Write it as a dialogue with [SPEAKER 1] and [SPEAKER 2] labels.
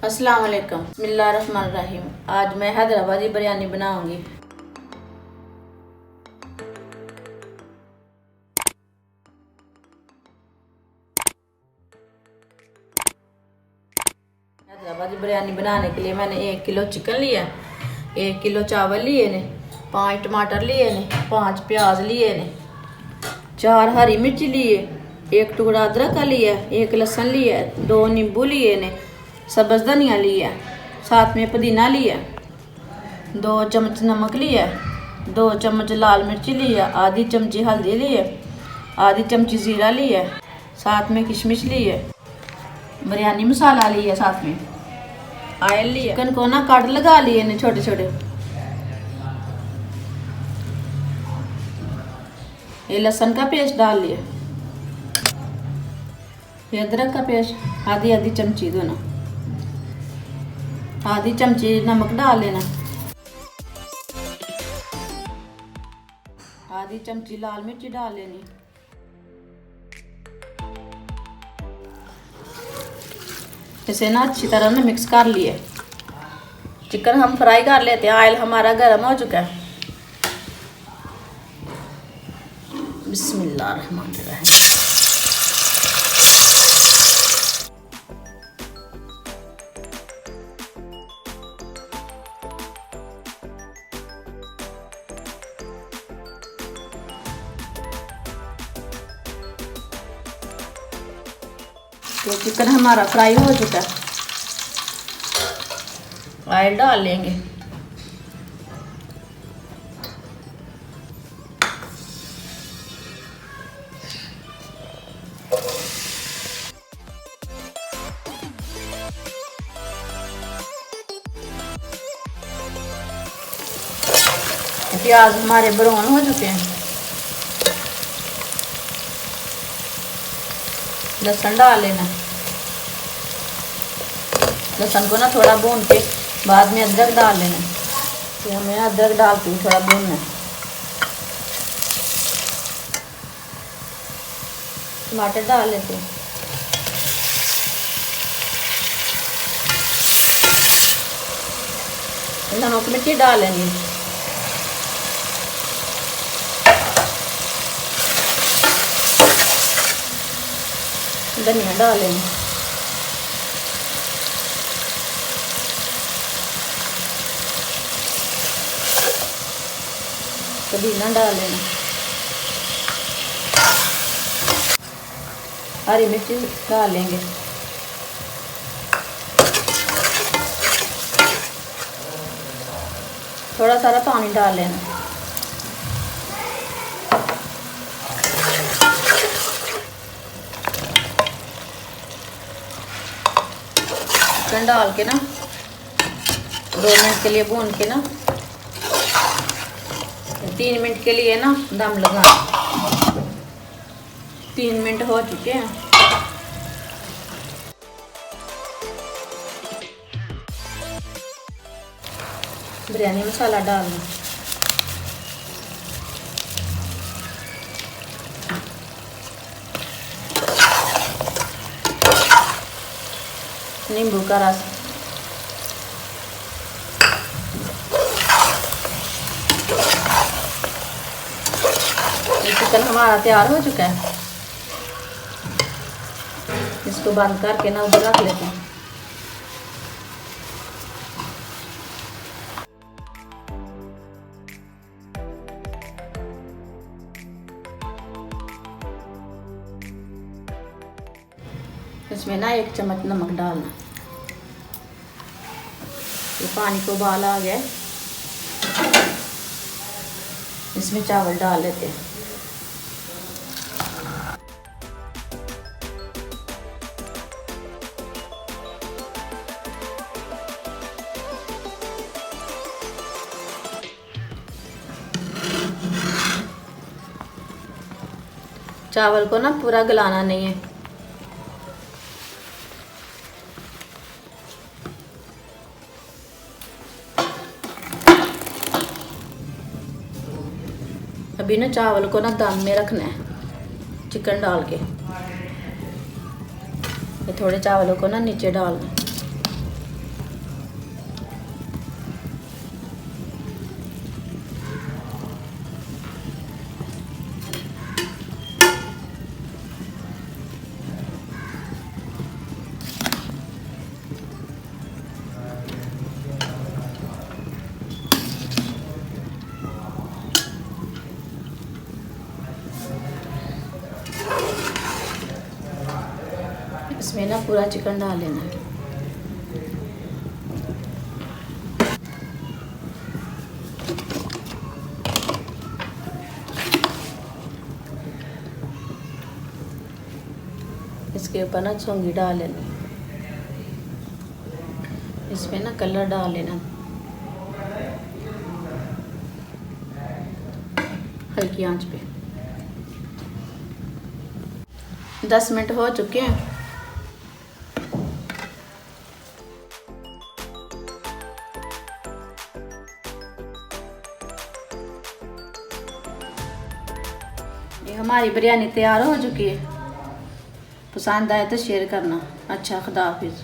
[SPEAKER 1] अस्सलाम वालेकुम, बिस्मिल्लाहिर्रहमानिर्रहीम। आज मैं हैदराबादी बिरयानी बनाऊंगी। हैदराबादी बिरयानी बनाने के लिए मैंने 1 किलो चिकन लिया, 1 किलो चावल लिए ने, 5 टमाटर लिए ने, 5 प्याज लिए ने, 4 हरी मिर्च लिए, 1 टुकड़ा अदरक का लिया, 1 लहसुन लिया, 2 नींबू लिए ने, सब्ज़ धनिया लिया, साथ में पुदीना लिया, 2 चम्मच नमक लिया, 2 चम्मच लाल मिर्ची लिया, आधी चमची हल्दी लिए, आधी चमची ज़ीरा लिया, साथ में किशमिश लिए, बिरयानी मसाला लिया, साथ में ऑयल लिया। चिकन को ना काट लगा लिए ने छोटे छोटे। ये लहसुन का पेस्ट डाल लिया, ये अदरक का पेस्ट आधी आधी चमची दोनों, आधी चमची नमक डाल लेना, आधी चमची लाल मिर्ची डाल लेनी, इसे ना अच्छी तरह ना मिक्स कर लिए। चिकन हम फ्राई कर लेते हैं। ऑयल हमारा गर्म हो चुका है। बिस्मिल्लाहिर्रहमानिर्रहीम। तो चिकन हमारा फ्राई हो चुका है। ऑयल डाल लेंगे, प्याज हमारे ब्राउन हो चुके हैं। लहसुन डाल लेना, लहसुन को ना थोड़ा भून के बाद में अदरक डाल लेना। तो हमें अदरक डालती हूँ, थोड़ा भूनना। टमाटर डाल लेते हैं, नमक मिर्ची डाल लेंगे, धनिया डाल लेंगे, पुदीना डाल लेना, हरी मिर्ची डाल लेंगे, थोड़ा सारा पानी डाल लेना, चिकन डाल के ना 2 मिनट के लिए भून के ना 3 मिनट के लिए ना दम लगा। 3 मिनट हो चुके हैं। बिरयानी मसाला डालना, नींबू का रस, चिकन हमारा तैयार हो चुका है। इसको बंद करके ना उधर रख लेते हैं। इसमें ना 1 चम्मच नमक डालना। ये पानी को उबाल आ गया, इसमें चावल डाल लेते हैं। चावल को ना पूरा गलाना नहीं है। अभी ना चावल को ना दम में रखना है, चिकन डाल के। ये थोड़े चावलों को ना नीचे डालना। इसमें ना पूरा चिकन डाल लेना है। इसके ऊपर ना चौंगी डाल लेनी, इसमें ना कलर डाल लेना हल्की आंच पे। 10 मिनट हो चुके हैं। ये हमारी बिरयानी तैयार हो चुकी है। पसंद आए तो शेयर करना। अच्छा, खुदा हाफिज़।